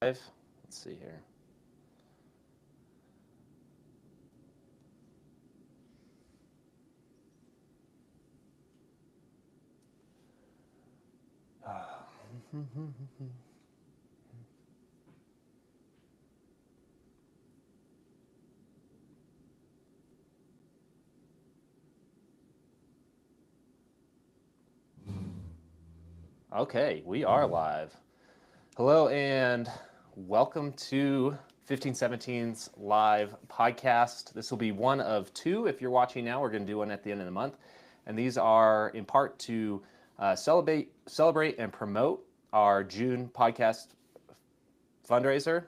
Let's see here. Okay, we are live. Hello and welcome to 1517's live podcast. This will be one of two. If you're watching now, we're going to do one at the end of the month. And these are in part to celebrate and promote our June podcast fundraiser.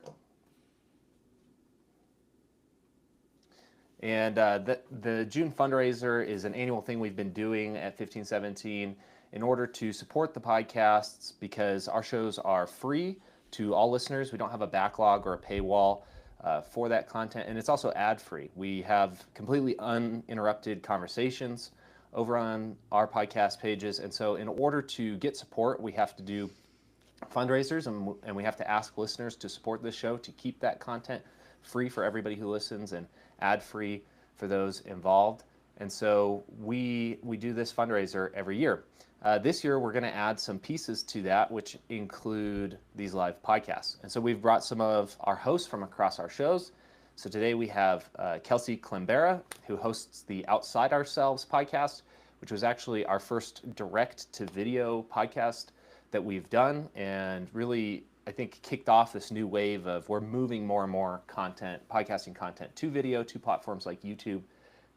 And the June fundraiser is an annual thing we've been doing at 1517 in order to support the podcasts because our shows are free to all listeners. We don't have a backlog or a paywall for that content, and it's also ad-free. We have completely uninterrupted conversations over on our podcast pages, and so in order to get support, we have to do fundraisers, and we have to ask listeners to support this show to keep that content free for everybody who listens and ad-free for those involved. And so we do this fundraiser every year. This year, we're going to add some pieces to that, which include these live podcasts. And so we've brought some of our hosts from across our shows. So today we have Kelsey Climbera, who hosts the Outside Ourselves podcast, which was actually our first direct-to-video podcast that we've done, and really, I think, kicked off this new wave of we're moving more and more content, podcasting content, to video, to platforms like YouTube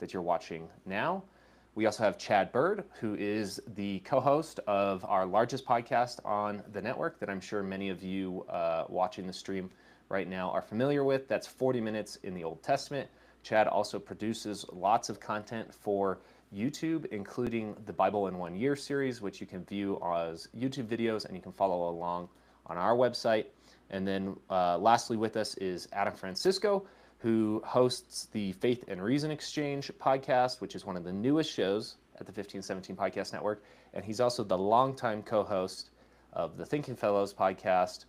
that you're watching now. We also have Chad Bird, who is the co-host of our largest podcast on the network that I'm sure many of you watching the stream right now are familiar with. That's 40 Minutes in the Old Testament. Chad also produces lots of content for YouTube, including the Bible in 1 Year series, which you can view as YouTube videos, and you can follow along on our website. And then lastly with us is Adam Francisco, who hosts the Faith and Reason Exchange podcast, which is one of the newest shows at the 1517 Podcast Network. And he's also the longtime co-host of the Thinking Fellows podcast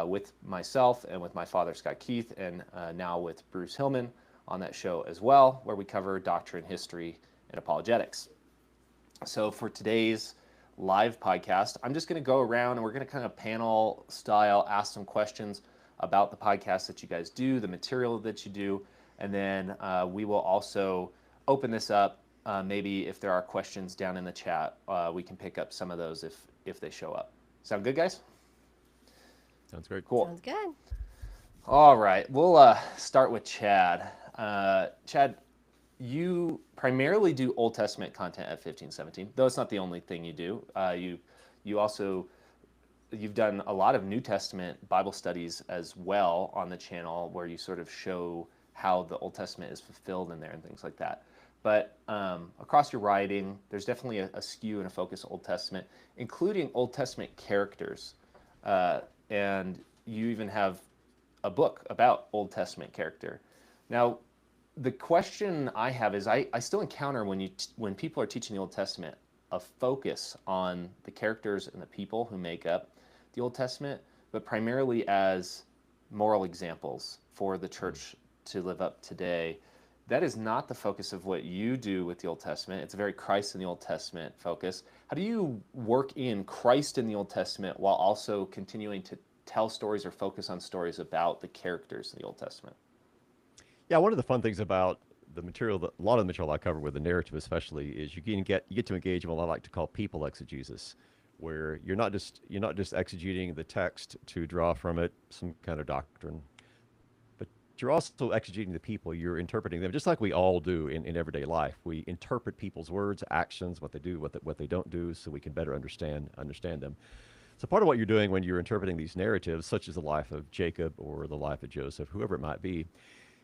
with myself and with my father, Scott Keith, and now with Bruce Hillman on that show as well, where we cover doctrine, history, and apologetics. So for today's live podcast, I'm just going to go around and we're going to kind of panel style ask some questions about the podcast that you guys do, the material that you do, and then we will also open this up. Maybe if there are questions down in the chat, we can pick up some of those if they show up. Sound good, guys? Sounds great. Cool. Sounds good. All right, we'll start with Chad. Chad, you primarily do Old Testament content at 1517, though it's not the only thing you do. You've done a lot of New Testament Bible studies as well on the channel, where you sort of show how the Old Testament is fulfilled in there and things like that. But across your writing, there's definitely a skew and a focus on Old Testament, including Old Testament characters. And you even have a book about Old Testament character. Now, the question I have is I still encounter when people are teaching the Old Testament a focus on the characters and the people who make up the Old Testament, but primarily as moral examples for the church to live up today. That is not the focus of what you do with the Old Testament. It's a very Christ in the Old Testament focus. How do you work in Christ in the Old Testament while also continuing to tell stories or focus on stories about the characters in the Old Testament? Yeah, one of the fun things about the material, a lot of the material I cover with the narrative especially, is you get to engage in what I like to call people exegesis, where you're not just exegeting the text to draw from it some kind of doctrine, but you're also exegeting the people. You're interpreting them, just like we all do in everyday life. We interpret people's words, actions, what they do, what they don't do, so we can better understand them. So part of what you're doing when you're interpreting these narratives, such as the life of Jacob or the life of Joseph, whoever it might be,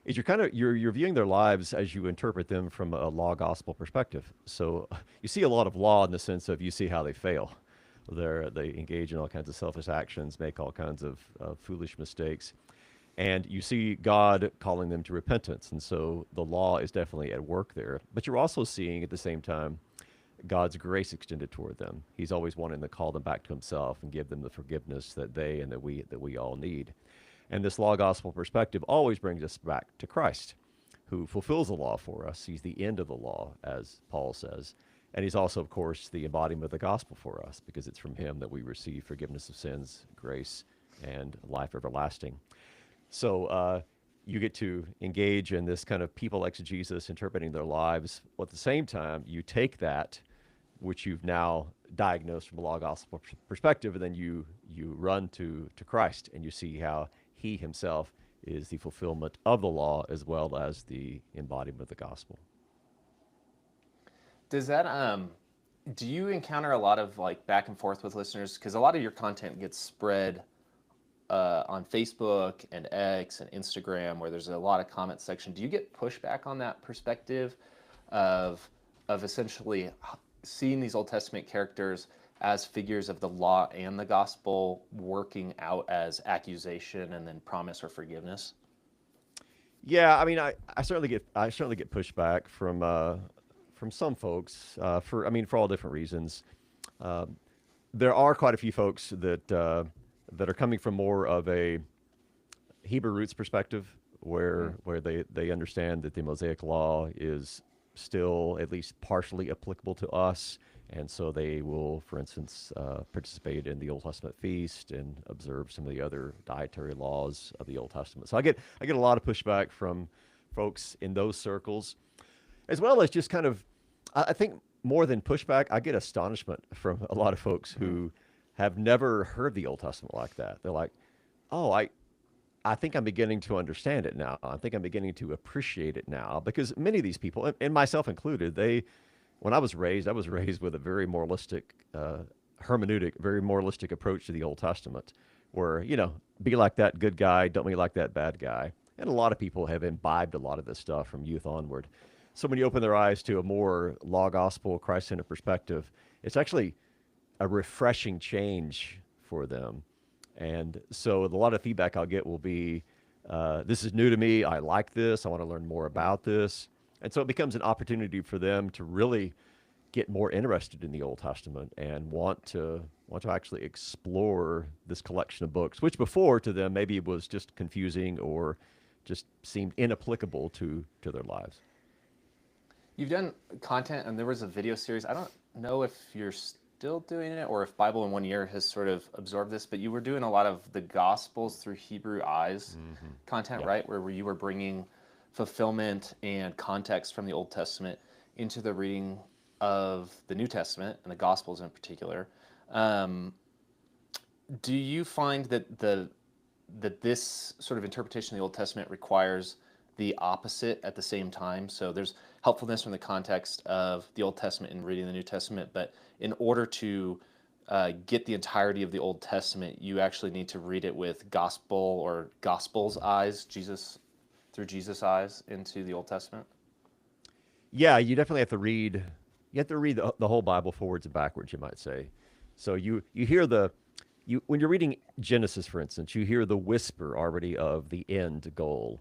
is you're viewing their lives as you interpret them from a law gospel perspective. So you see a lot of law in the sense of you see how they fail. They engage in all kinds of selfish actions, make all kinds of foolish mistakes, and you see God calling them to repentance. And so the law is definitely at work there. But you're also seeing at the same time God's grace extended toward them. He's always wanting to call them back to himself and give them the forgiveness that they and that we all need. And this law gospel perspective always brings us back to Christ, who fulfills the law for us. He's the end of the law, as Paul says. And he's also, of course, the embodiment of the gospel for us, because it's from him that we receive forgiveness of sins, grace, and life everlasting. So you get to engage in this kind of people exegesis, interpreting their lives. But at the same time, you take that, which you've now diagnosed from a law gospel perspective, and then you run to Christ, and you see how he himself is the fulfillment of the law as well as the embodiment of the gospel. Does that do you encounter a lot of like back and forth with listeners? Because a lot of your content gets spread on Facebook and X and Instagram, where there's a lot of comment section. Do you get pushback on that perspective of essentially seeing these Old Testament characters as figures of the law and the gospel working out as accusation and then promise or forgiveness? Yeah, I mean, I certainly get pushback from some folks for all different reasons. Um, there are quite a few folks that are coming from more of a Hebrew roots perspective, where they understand that the Mosaic law is still at least partially applicable to us, and so they will, for instance, participate in the Old Testament feast and observe some of the other dietary laws of the Old Testament. So I get a lot of pushback from folks in those circles, as well as just kind of, I think more than pushback, I get astonishment from a lot of folks who have never heard the Old Testament like that. They're like, oh, I think I'm beginning to understand it now. I think I'm beginning to appreciate it now, because many of these people, and myself included, when I was raised with a very moralistic hermeneutic, very moralistic approach to the Old Testament, where, be like that good guy, don't be like that bad guy. And a lot of people have imbibed a lot of this stuff from youth onward. So when you open their eyes to a more law gospel, Christ centered perspective, it's actually a refreshing change for them. And so a lot of feedback I'll get will be, this is new to me. I like this. I want to learn more about this. And so it becomes an opportunity for them to really get more interested in the Old Testament and want to actually explore this collection of books, which before to them maybe was just confusing or just seemed inapplicable to their lives. You've done content, and there was a video series. I don't know if you're still doing it or if Bible in 1 Year has sort of absorbed this, but you were doing a lot of the Gospels through Hebrew eyes content, Yeah. right? Where you were bringing fulfillment and context from the Old Testament into the reading of the New Testament and the Gospels in particular. Um, do you find that this sort of interpretation of the Old Testament requires the opposite at the same time? So there's helpfulness from the context of the Old Testament in reading the New Testament, but in order to get the entirety of the Old Testament, you actually need to read it with gospel or Gospels eyes, through Jesus' eyes into the Old Testament. Yeah, you definitely have to read. You have to read the whole Bible forwards and backwards, you might say. So you hear when you're reading Genesis, for instance, you hear the whisper already of the end goal,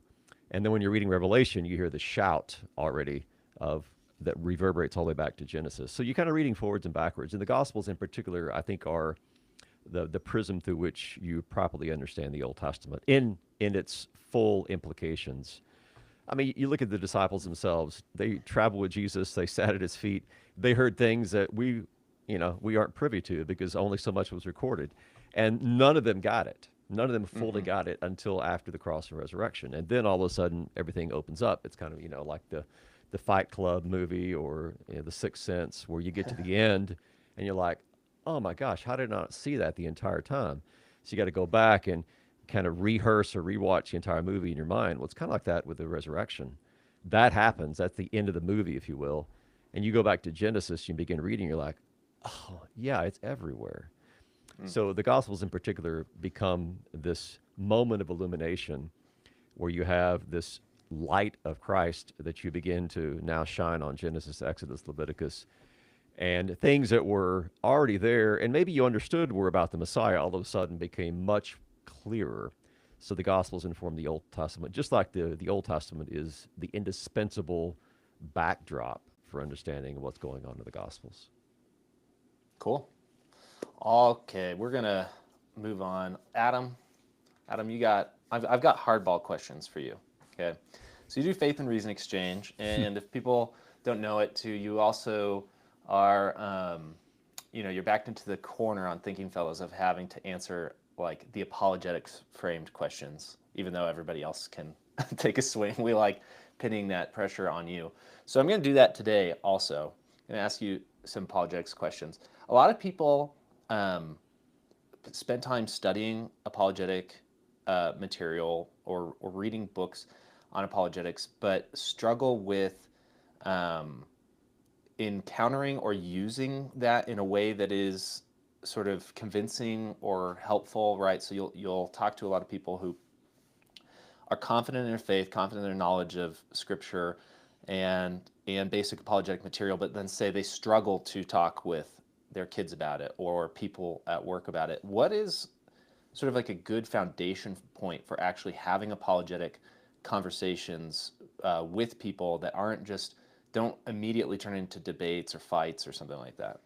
and then when you're reading Revelation, you hear the shout already of that reverberates all the way back to Genesis. So you're kind of reading forwards and backwards, and the Gospels in particular, I think, are the prism through which you properly understand the Old Testament in its full implications. I mean, you look at the disciples themselves. They traveled with Jesus. They sat at his feet. They heard things that we aren't privy to because only so much was recorded. And none of them got it. None of them fully got it until after the cross and resurrection. And then all of a sudden, everything opens up. It's kind of, like the Fight Club movie or The Sixth Sense, where you get to the end and you're like, oh my gosh, how did I not see that the entire time? So you got to go back and kind of rehearse or rewatch the entire movie in your mind. Well, it's kind of like that with the resurrection. That happens. That's the end of the movie, if you will. And you go back to Genesis, you begin reading, you're like, oh, yeah, it's everywhere. So the Gospels in particular become this moment of illumination where you have this light of Christ that you begin to now shine on Genesis, Exodus, Leviticus, and things that were already there and maybe you understood were about the Messiah all of a sudden became much clearer. So the Gospels inform the Old Testament, just like the Old Testament is the indispensable backdrop for understanding what's going on in the Gospels. Cool. Okay, we're gonna move on. Adam, I've got hardball questions for you. Okay, so you do faith and reason exchange, and if people don't know it, too, you also are, you're backed into the corner on Thinking Fellows of having to answer like the apologetics framed questions, even though everybody else can take a swing. We like pinning that pressure on you. So I'm going to do that today. Also, I'm going to ask you some apologetics questions. A lot of people spend time studying apologetic material or reading books on apologetics, but struggle with um, encountering or using that in a way that is sort of convincing or helpful, right? So you'll talk to a lot of people who are confident in their faith, confident in their knowledge of Scripture, and basic apologetic material, but then say they struggle to talk with their kids about it or people at work about it. What is sort of like a good foundation point for actually having apologetic conversations with people that aren't just don't immediately turn into debates or fights or something like that?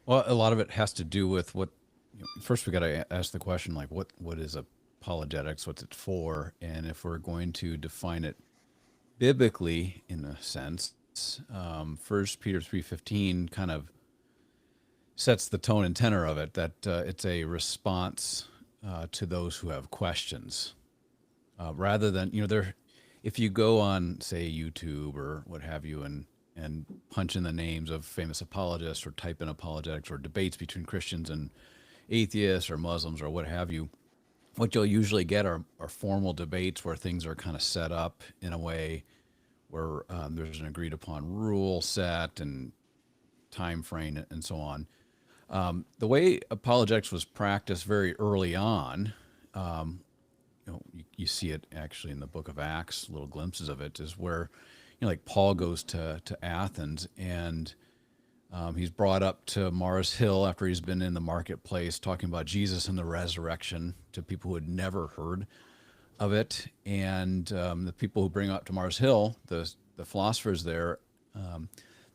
Well, a lot of it has to do with what. First, we got to ask the question like, what is apologetics? What's it for? And if we're going to define it biblically, in a sense, 1 Peter 3:15 kind of sets the tone and tenor of it. That it's a response to those who have questions, rather than there. If you go on, say, YouTube or what have you, and punch in the names of famous apologists or type in apologetics or debates between Christians and atheists or Muslims or what have you, what you'll usually get are formal debates where things are kind of set up in a way where there's an agreed upon rule set and time frame and so on. The way apologetics was practiced very early on, you see it actually in the book of Acts, little glimpses of it, is where, like Paul goes to Athens and he's brought up to Mars Hill after he's been in the marketplace talking about Jesus and the resurrection to people who had never heard of it. And the people who bring up to Mars Hill, the philosophers there,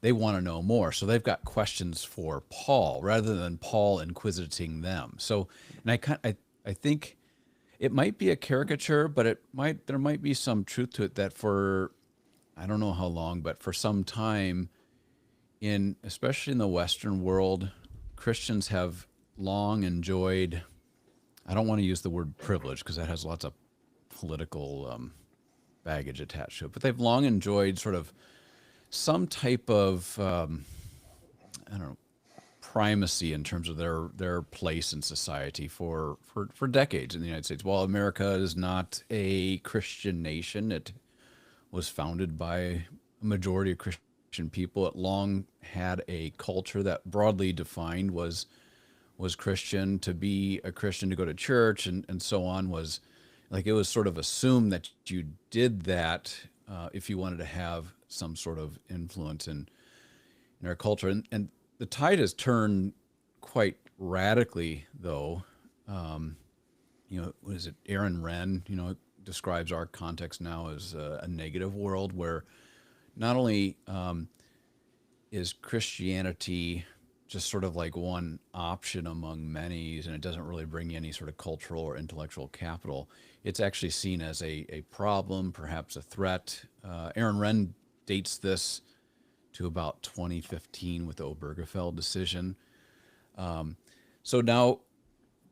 they want to know more. So they've got questions for Paul rather than Paul inquisiting them. So, and I think it might be a caricature, but there might be some truth to it that for, I don't know how long, but for some time especially in the Western world, Christians have long enjoyed, I don't want to use the word privilege because that has lots of political baggage attached to it, but they've long enjoyed sort of some type of, I don't know, primacy in terms of their place in society for decades in the United States. While America is not a Christian nation, it was founded by a majority of Christian people. It long had a culture that broadly defined was Christian. To be a Christian, to go to church and so on, was like it was sort of assumed that you did that if you wanted to have some sort of influence in our culture. And the tide has turned quite radically, though. What is it? Aaron Renn, describes our context now as a negative world where not only is Christianity just sort of like one option among many, and it doesn't really bring you any sort of cultural or intellectual capital, it's actually seen as a problem, perhaps a threat. Aaron Renn dates this to about 2015 with the Obergefell decision. So now,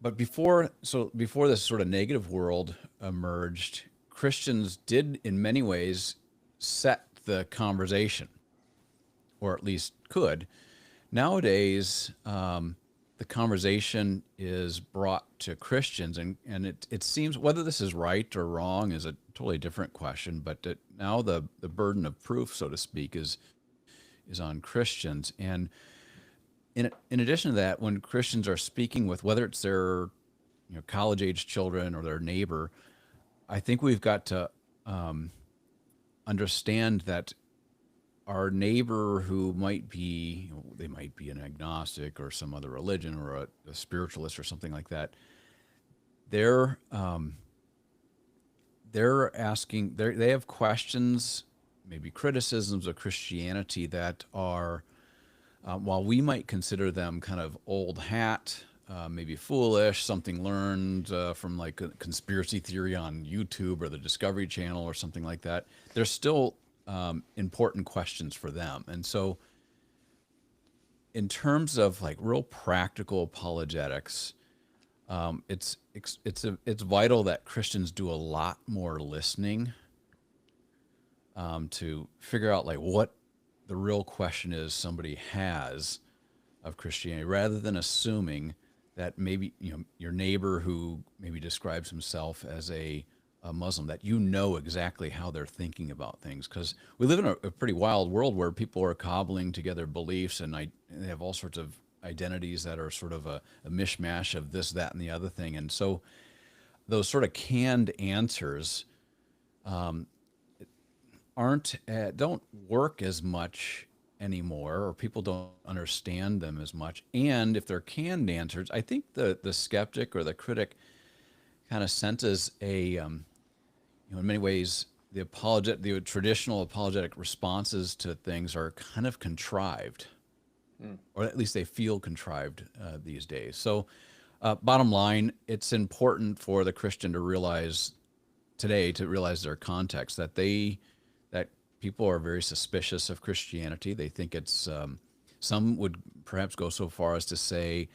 but before this sort of negative world emerged, Christians did in many ways set the conversation, or at least could. Nowadays, the conversation is brought to Christians, and it seems, whether this is right or wrong is a totally different question, but now the burden of proof, so to speak, is on Christians. And in addition to that, when Christians are speaking with, whether it's their college-age children or their neighbor, I think we've got to understand that our neighbor who might be, they might be an agnostic or some other religion or a spiritualist or something like that, they're asking, they have questions maybe criticisms of Christianity that are, while we might consider them kind of old hat, maybe foolish, something learned from like a conspiracy theory on YouTube or the Discovery Channel or something like that, they're still important questions for them. And so, in terms of like real practical apologetics, it's vital that Christians do a lot more listening to figure out like what the real question is somebody has of Christianity, rather than assuming that maybe your neighbor who maybe describes himself as a Muslim, that exactly how they're thinking about things, because we live in a pretty wild world where people are cobbling together beliefs and they have all sorts of identities that are sort of a mishmash of this, that, and the other thing, and so those sort of canned answers don't work as much anymore, or people don't understand them as much. And if they're canned answers, I think the skeptic or the critic kind of senses in many ways the traditional apologetic responses to things are kind of contrived, or at least they feel contrived these days. So, bottom line, it's important for the Christian to realize their context, that people are very suspicious of Christianity. They think it's, some would perhaps go so far as to say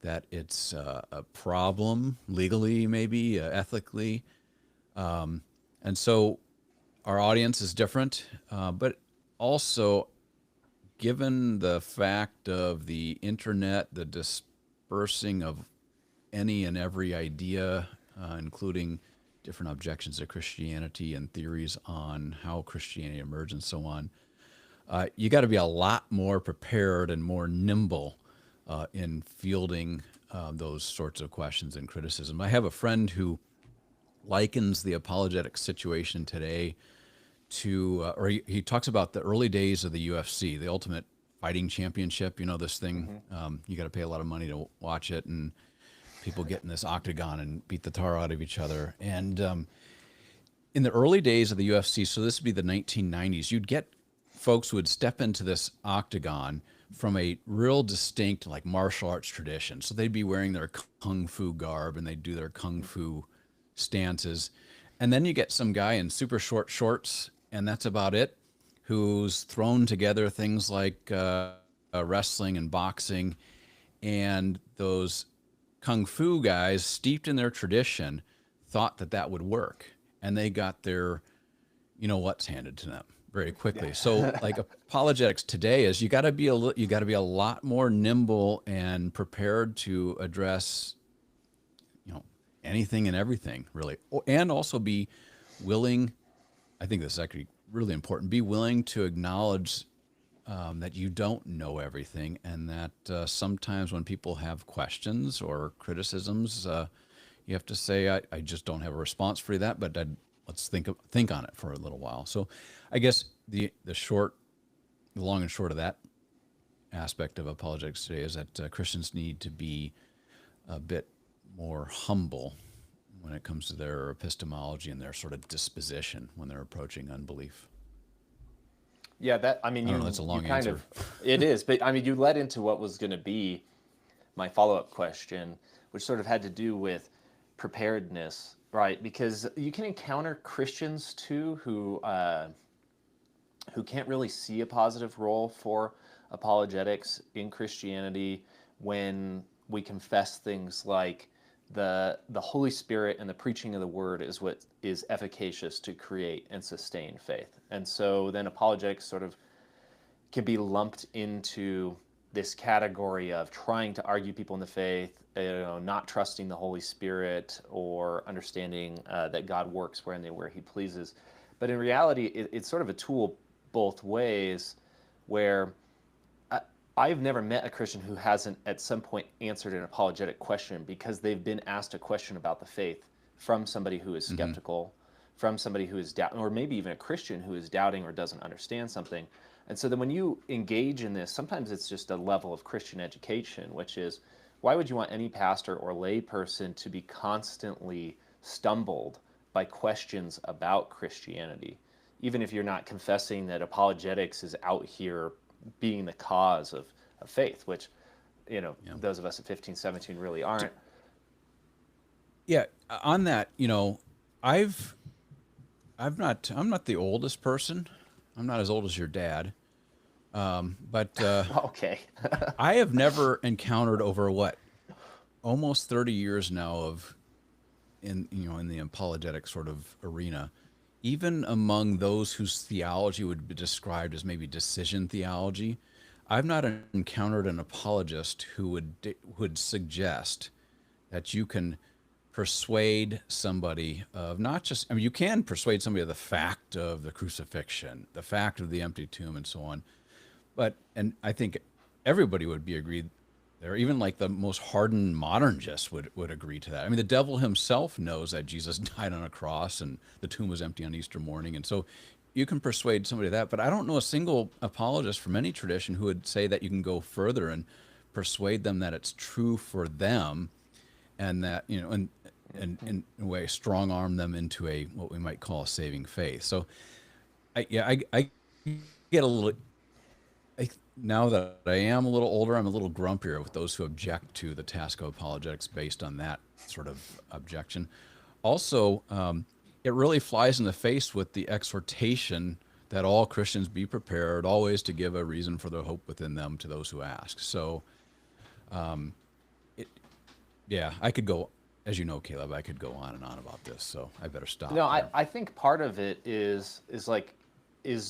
that it's a problem legally, maybe ethically. And so our audience is different, but also given the fact of the internet, the dispersing of any and every idea, including different objections to Christianity and theories on how Christianity emerged and so on, you got to be a lot more prepared and more nimble in fielding those sorts of questions and criticism. I have a friend who likens the apologetic situation today to, or he talks about the early days of the UFC, the Ultimate Fighting Championship. This thing, you got to pay a lot of money to watch it, and people get in this octagon and beat the tar out of each other. And in the early days of the UFC, so this would be the 1990s, you'd get folks who would step into this octagon from a real distinct like martial arts tradition. So they'd be wearing their kung fu garb and they'd do their kung fu stances. And then you get some guy in super short shorts, and that's about it, who's thrown together things like wrestling and boxing. And those kung fu guys, steeped in their tradition, thought that would work. And they got their what's handed to them very quickly. Yeah. So like apologetics today is you got to be a lot more nimble and prepared to address anything and everything, really, and also be willing. I think this is actually really important. Be willing to acknowledge that you don't know everything, and that sometimes when people have questions or criticisms, you have to say, I just don't have a response for that, but let's think on it for a little while. So I guess the long and short of that aspect of apologetics today is that Christians need to be a bit more humble when it comes to their epistemology and their sort of disposition when they're approaching unbelief. Yeah, that's a long answer. It is, but you led into what was going to be my follow-up question, which sort of had to do with preparedness, right? Because you can encounter Christians too who can't really see a positive role for apologetics in Christianity when we confess things like the Holy Spirit and the preaching of the word is what is efficacious to create and sustain faith. And so then apologetics sort of can be lumped into this category of trying to argue people in the faith, not trusting the Holy Spirit, or understanding that God works where He pleases. But in reality, it's sort of a tool both ways, where I've never met a Christian who hasn't at some point answered an apologetic question because they've been asked a question about the faith from somebody who is skeptical, from somebody who is doubting, or maybe even a Christian who is doubting or doesn't understand something. And so then when you engage in this, sometimes it's just a level of Christian education, which is, why would you want any pastor or lay person to be constantly stumbled by questions about Christianity? even if you're not confessing that apologetics is out here being the cause of faith, which, those of us at 15, 17 really aren't. Yeah, on that, I've I'm not the oldest person. I'm not as old as your dad. But Okay. I have never encountered over almost 30 years now of in the apologetic sort of arena, even among those whose theology would be described as maybe decision theology, I've not encountered an apologist who would suggest that you can persuade somebody of not just, I mean, you can persuade somebody of the fact of the crucifixion, the fact of the empty tomb, and so on. But, and I think everybody would be agreed there, even like the most hardened modernists would agree to that. I mean, the devil himself knows that Jesus died on a cross and the tomb was empty on Easter morning. And so you can persuade somebody of that. But I don't know a single apologist from any tradition who would say that you can go further and persuade them that it's true for them, and that, and in a way strong arm them into a what we might call a saving faith. So I get a little, now that I am a little older, I'm a little grumpier with those who object to the task of apologetics based on that sort of objection. Also, it really flies in the face with the exhortation that all Christians be prepared always to give a reason for the hope within them to those who ask. So, I could go, as you know, Caleb, I could go on and on about this, so I better stop. No, I think part of it is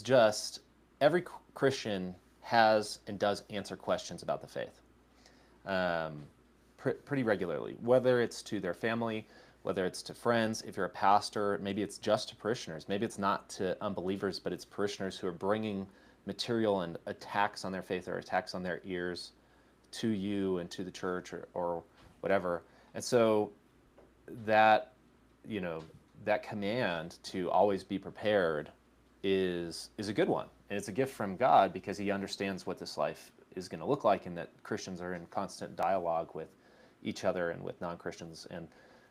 just every Christian has and does answer questions about the faith pretty regularly, whether it's to their family, whether it's to friends. If you're a pastor, maybe it's just to parishioners. Maybe it's not to unbelievers, but it's parishioners who are bringing material and attacks on their faith or attacks on their ears to you and to the church or whatever. And so that, that command to always be prepared is a good one. And it's a gift from God because he understands what this life is going to look like, and that Christians are in constant dialogue with each other and with non-Christians, and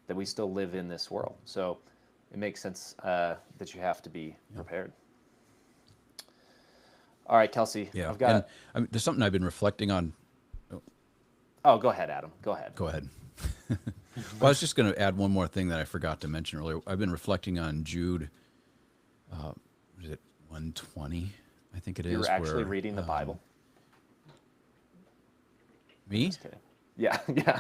that we still live in this world. So it makes sense that you have to be prepared. All right, Kelsey. Yeah. I've got. And, there's something I've been reflecting on. Oh, go ahead, Adam. Go ahead. Go ahead. Well, I was just going to add one more thing that I forgot to mention earlier. I've been reflecting on Jude. Is it 120? I think it is. You're actually reading the Bible. Me? Just kidding. Yeah, yeah.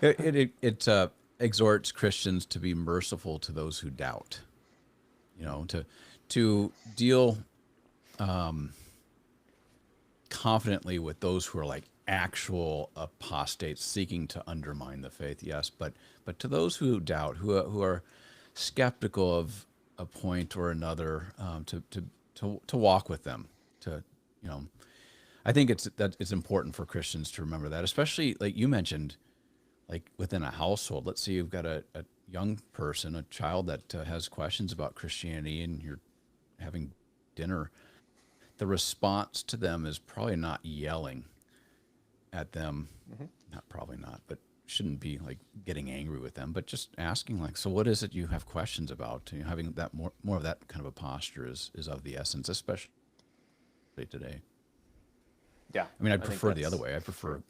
It exhorts Christians to be merciful to those who doubt. To deal confidently with those who are like actual apostates seeking to undermine the faith. Yes, but to those who doubt, who are skeptical of a point or another, to walk with them. I think it's important for Christians to remember that, especially like you mentioned, like within a household. Let's say you've got a young person, a child that has questions about Christianity, and you're having dinner. The response to them is probably not yelling at them. Not probably not, but shouldn't be like getting angry with them, but just asking like, so what is it you have questions about? Having that more of that kind of a posture is of the essence, especially today. Yeah. I mean, I prefer the other way. I prefer,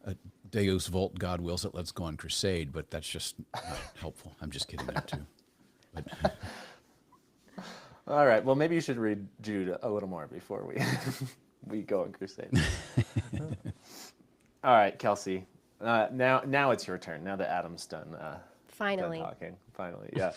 a Deus Vult, God wills it, let's go on crusade, but that's just not helpful. I'm just kidding there too. But all right. Well, maybe you should read Jude a little more before we go on crusade. All right, Kelsey. Now it's your turn. Now that Adam's done. Finally. Done talking. Finally, yeah.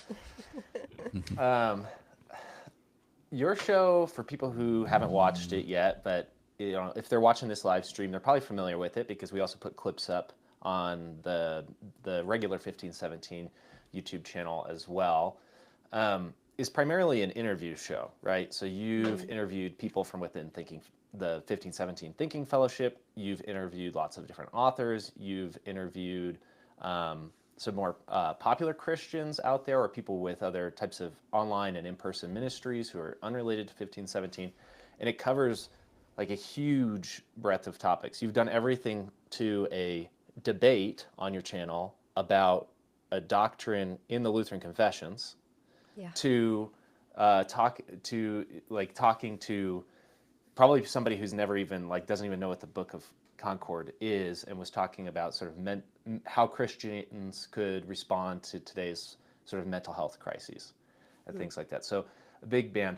Your show, for people who haven't watched it yet, but if they're watching this live stream, they're probably familiar with it because we also put clips up on the regular 1517 YouTube channel as well. Is primarily an interview show, right? So you've interviewed people from within the 1517 Thinking Fellowship. You've interviewed lots of different authors. You've interviewed some more popular Christians out there, or people with other types of online and in-person ministries who are unrelated to 1517. And it covers like a huge breadth of topics. You've done everything to a debate on your channel about a doctrine in the Lutheran Confessions. Yeah. to talking to probably somebody who's never even like doesn't even know what the Book of Concord is, and was talking about sort of how Christians could respond to today's sort of mental health crises and Mm. things like that. So a big band.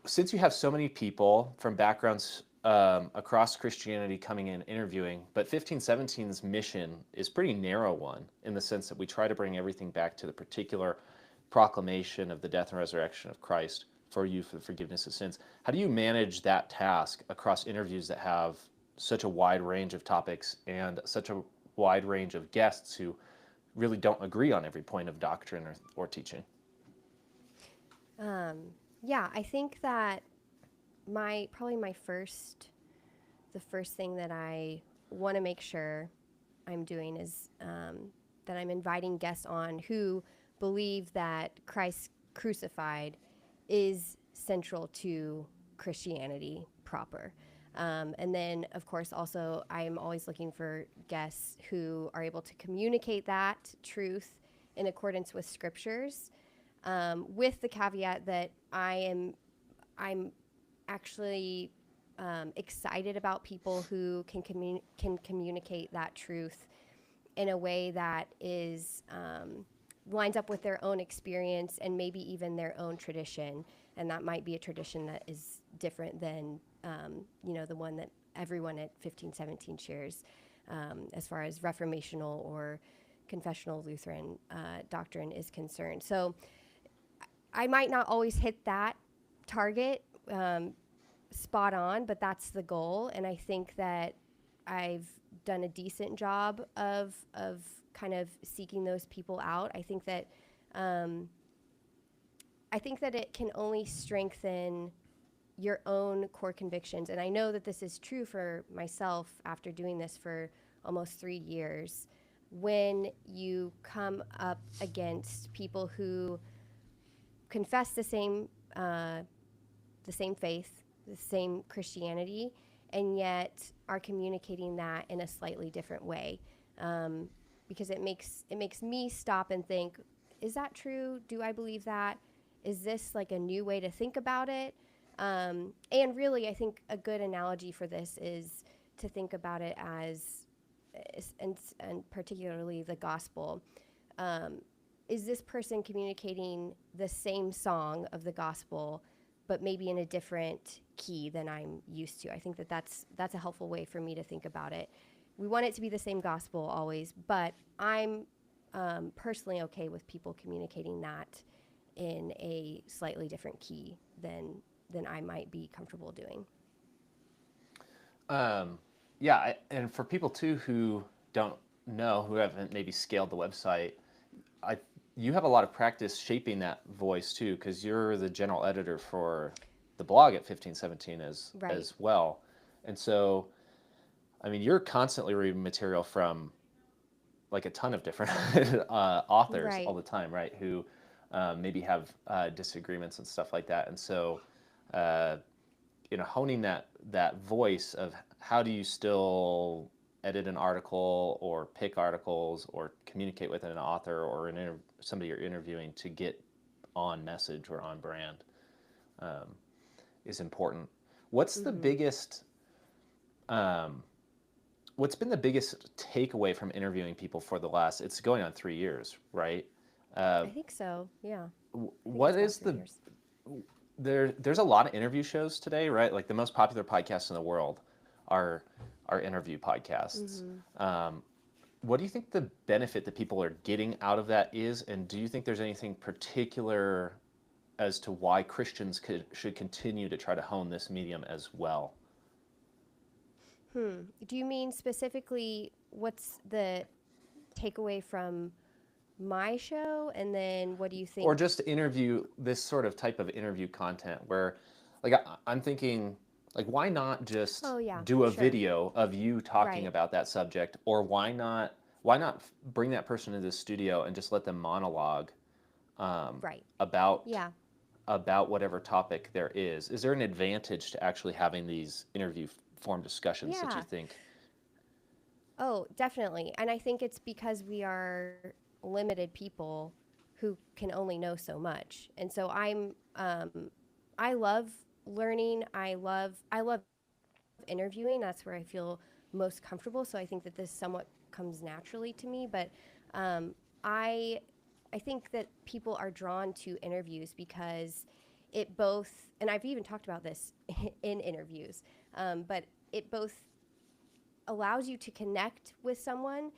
Since you have so many people from backgrounds across Christianity coming in interviewing, but 1517's mission is pretty narrow one in the sense that we try to bring everything back to the particular proclamation of the death and resurrection of Christ for you for the forgiveness of sins. How do you manage that task across interviews that have such a wide range of topics and such a wide range of guests who really don't agree on every point of doctrine or teaching? Um, yeah, I think that probably the first thing that I want to make sure I'm doing is that I'm inviting guests on who believe that Christ crucified is central to Christianity proper. And then, of course, also, I'm always looking for guests who are able to communicate that truth in accordance with scriptures, with the caveat that I'm actually excited about people who can communicate that truth in a way that is lines up with their own experience and maybe even their own tradition, and that might be a tradition that is different than the one that everyone at 1517 shares, as far as reformational or confessional Lutheran doctrine is concerned. So I might not always hit that target spot on, but that's the goal. And I think that I've done a decent job of kind of seeking those people out. I think that it can only strengthen your own core convictions. And I know that this is true for myself after doing this for almost 3 years. When you come up against people who confess the same faith, the same Christianity, and yet are communicating that in a slightly different way, because it makes me stop and think: is that true? Do I believe that? Is this like a new way to think about it? And really, I think a good analogy for this is to think about it as, and particularly the gospel. Um, is this person communicating the same song of the gospel, but maybe in a different key than I'm used to? I think that that's a helpful way for me to think about it. We want it to be the same gospel always, but I'm personally okay with people communicating that in a slightly different key than I might be comfortable doing. Yeah, and for people too who don't know, who haven't maybe scaled the website, I you have a lot of practice shaping that voice too, because you're the general editor for the blog at 1517 Right. as well, and so I mean you're constantly reading material from like a ton of different authors all Right. the time, right? Who maybe have disagreements and stuff like that, and so uh, honing that voice of how do you still edit an article or pick articles or communicate with an author or somebody you're interviewing to get on message or on brand is important. What's the Mm-hmm. biggest um, what's been the biggest takeaway from interviewing people for the last, it's going on 3 years, right? Uh, I think so. Yeah. I think what it's about is 3 years. there's a lot of interview shows today, right? Like the most popular podcasts in the world are interview podcasts. Mm-hmm. Um, what do you think the benefit that people are getting out of that is, and do you think there's anything particular as to why Christians should continue to try to hone this medium as well? Do you mean specifically what's the takeaway from my show? And then what do you Or think? just interview this sort of type of interview content where like I'm thinking like why not just Oh, yeah, do a sure. video of you talking Right. about that subject, or why not bring that person into the studio and just let them monologue Right. about Yeah. whatever topic there is there an advantage to actually having these interview form discussions that you Yeah. think? Oh, definitely. And I think it's because we are limited people who can only know so much. And so I love learning. I love interviewing. That's where I feel most comfortable. So I think that this somewhat comes naturally to me. But um, I I think that people are drawn to interviews because it both, and I've even talked about this in interviews, but it both allows you to connect with someone,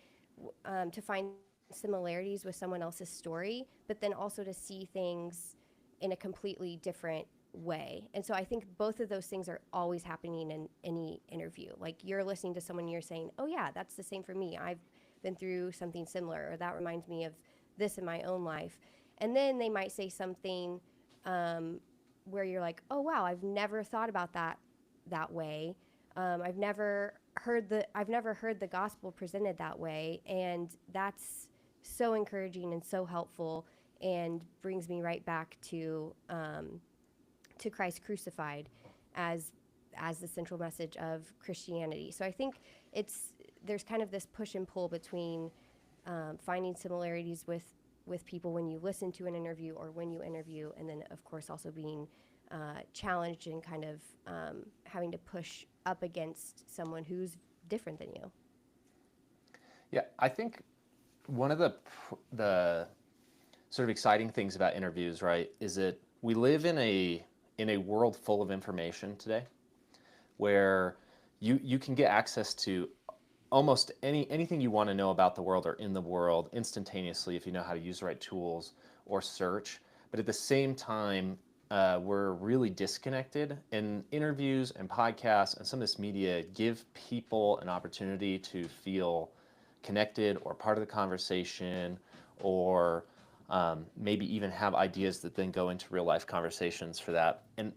to find similarities with someone else's story, but then also to see things in a completely different way. And so I think both of those things are always happening in any interview. Like you're listening to someone and you're saying, oh, yeah, that's the same for me. I've been through something similar, or that reminds me of this in my own life. And then they might say something where you're like, oh, wow, I've never thought about that way. I've never heard the gospel presented that way, and that's so encouraging and so helpful, and brings me right back to Christ crucified as the central message of Christianity. So I think there's kind of this push and pull between finding similarities with people when you listen to an interview or when you interview, and then of course also being challenged and kind of having to push up against someone who's different than you. Yeah, I think one of the sort of exciting things about interviews, right, is that we live in a world full of information today, where you can get access to almost anything you want to know about the world or in the world instantaneously if you know how to use the right tools or search. But at the same time, we're really disconnected, and interviews and podcasts and some of this media give people an opportunity to feel connected or part of the conversation, or maybe even have ideas that then go into real life conversations for that. And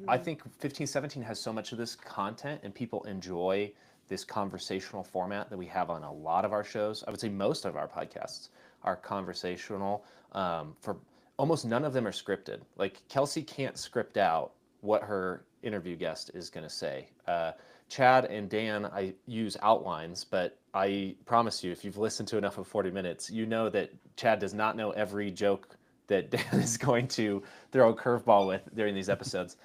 I think 1517 has so much of this content, and people enjoy this conversational format that we have on a lot of our shows. I would say most of our podcasts are conversational. For almost none of them are scripted. Like Kelsey can't script out what her interview guest is going to say. Chad and Dan, I use outlines, but I promise you, if you've listened to enough of 40 Minutes, you know that Chad does not know every joke that Dan is going to throw a curveball with during these episodes.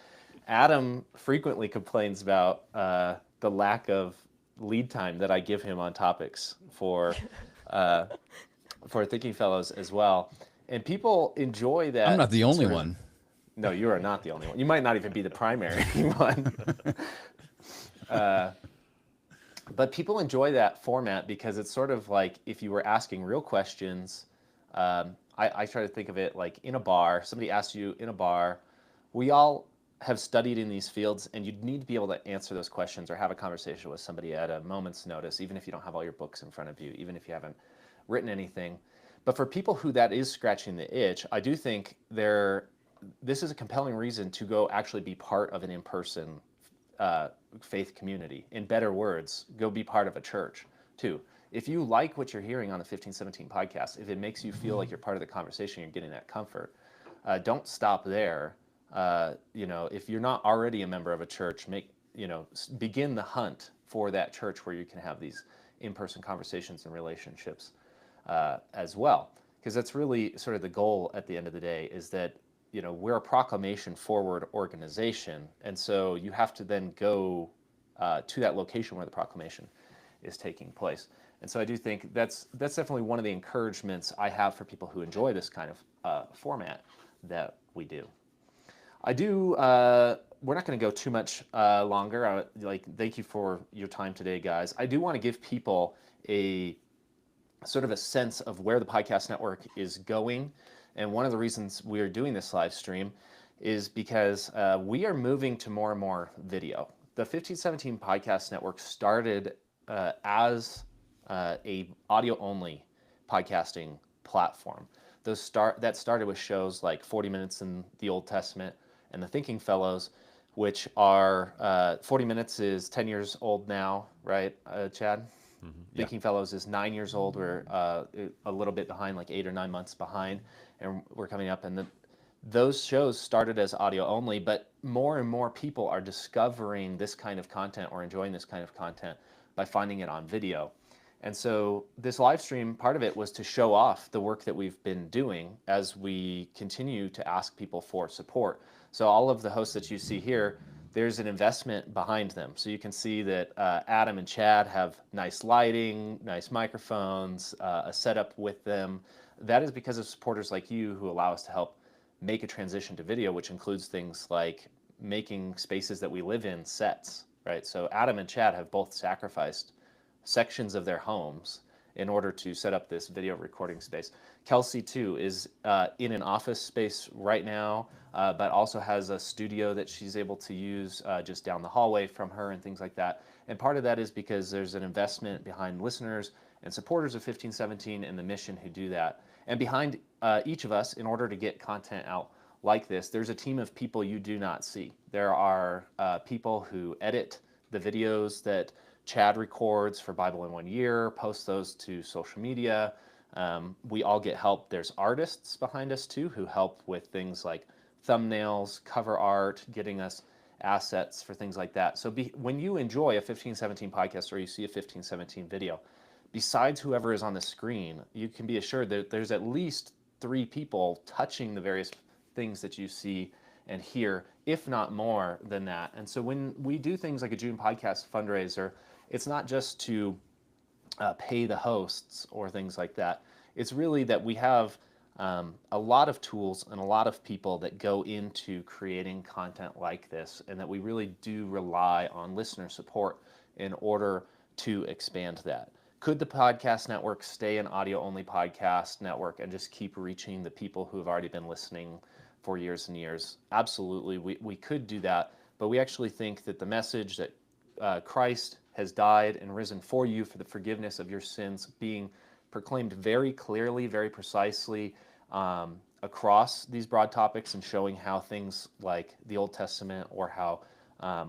Adam frequently complains about the lack of lead time that I give him on topics for Thinking Fellows as well. And people enjoy that. I'm not the only sort of- one. No, you are not the only one. You might not even be the primary one. But people enjoy that format because it's sort of like if you were asking real questions. I try to think of it like in a bar. Somebody asks you in a bar. We all have studied in these fields, and you'd need to be able to answer those questions or have a conversation with somebody at a moment's notice, even if you don't have all your books in front of you, even if you haven't written anything. But for people who that is scratching the itch, I do think this is a compelling reason to go actually be part of an in-person faith community. In better words, go be part of a church too. If you like what you're hearing on the 1517 podcast, if it makes you feel like you're part of the conversation, you're getting that comfort, don't stop there. If you're not already a member of a church, begin the hunt for that church where you can have these in-person conversations and relationships as well. Because that's really sort of the goal at the end of the day, is that we're a proclamation forward organization, and so you have to then go to that location where the proclamation is taking place. And so I do think that's definitely one of the encouragements I have for people who enjoy this kind of format that we do. I do. We're not going to go too much longer. Thank you for your time today, guys. I do want to give people a sort of a sense of where the podcast network is going, and one of the reasons we are doing this live stream is because we are moving to more and more video. The 1517 podcast network started as a audio-only podcasting platform. That started with shows like 40 Minutes in the Old Testament and the Thinking Fellows, which are 40 Minutes is 10 years old now, right, Chad? Yeah. Thinking Fellows is 9 years old. We're a little bit behind, like 8 or 9 months behind, and we're coming up. And those shows started as audio only, but more and more people are discovering this kind of content or enjoying this kind of content by finding it on video. And so this live stream, part of it was to show off the work that we've been doing as we continue to ask people for support. So all of the hosts that you see here, there's an investment behind them. So you can see that Adam and Chad have nice lighting, nice microphones, a setup with them. That is because of supporters like you who allow us to help make a transition to video, which includes things like making spaces that we live in sets, right? So Adam and Chad have both sacrificed sections of their homes in order to set up this video recording space. Kelsey, too, is in an office space right now, but also has a studio that she's able to use just down the hallway from her and things like that. And part of that is because there's an investment behind listeners and supporters of 1517 and the mission who do that. And behind each of us, in order to get content out like this, there's a team of people you do not see. There are people who edit the videos that Chad records for Bible in 1 Year, posts those to social media. We all get help. There's artists behind us too who help with things like thumbnails, cover art, getting us assets for things like that. So when you enjoy a 1517 podcast or you see a 1517 video, besides whoever is on the screen, you can be assured that there's at least 3 people touching the various things that you see and hear, if not more than that. And so when we do things like a June podcast fundraiser, it's not just to pay the hosts or things like that. It's really that we have a lot of tools and a lot of people that go into creating content like this, and that we really do rely on listener support in order to expand that. Could the podcast network stay an audio-only podcast network and just keep reaching the people who have already been listening for years and years? Absolutely, we could do that, but we actually think that the message that Christ has died and risen for you for the forgiveness of your sins being proclaimed very clearly, very precisely across these broad topics, and showing how things like the Old Testament or how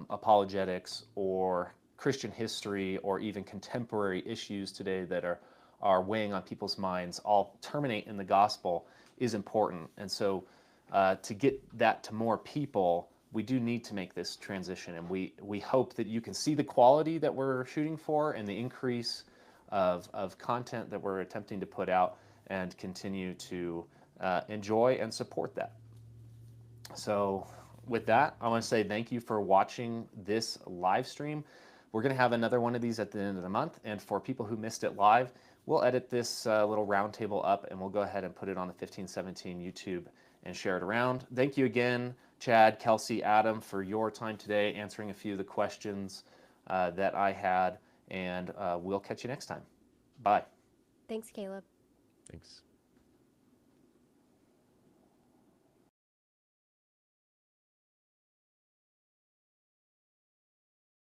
apologetics or Christian history or even contemporary issues today that are weighing on people's minds all terminate in the gospel is important. And so to get that to more people, we do need to make this transition, and we hope that you can see the quality that we're shooting for and the increase of content that we're attempting to put out, and continue to enjoy and support that. So with that, I want to say thank you for watching this live stream. We're going to have another one of these at the end of the month, and for people who missed it live, we'll edit this little roundtable up, and we'll go ahead and put it on the 1517 YouTube and share it around. Thank you again, Chad, Kelsey, Adam, for your time today, answering a few of the questions that I had, and we'll catch you next time. Bye. Thanks, Caleb. Thanks.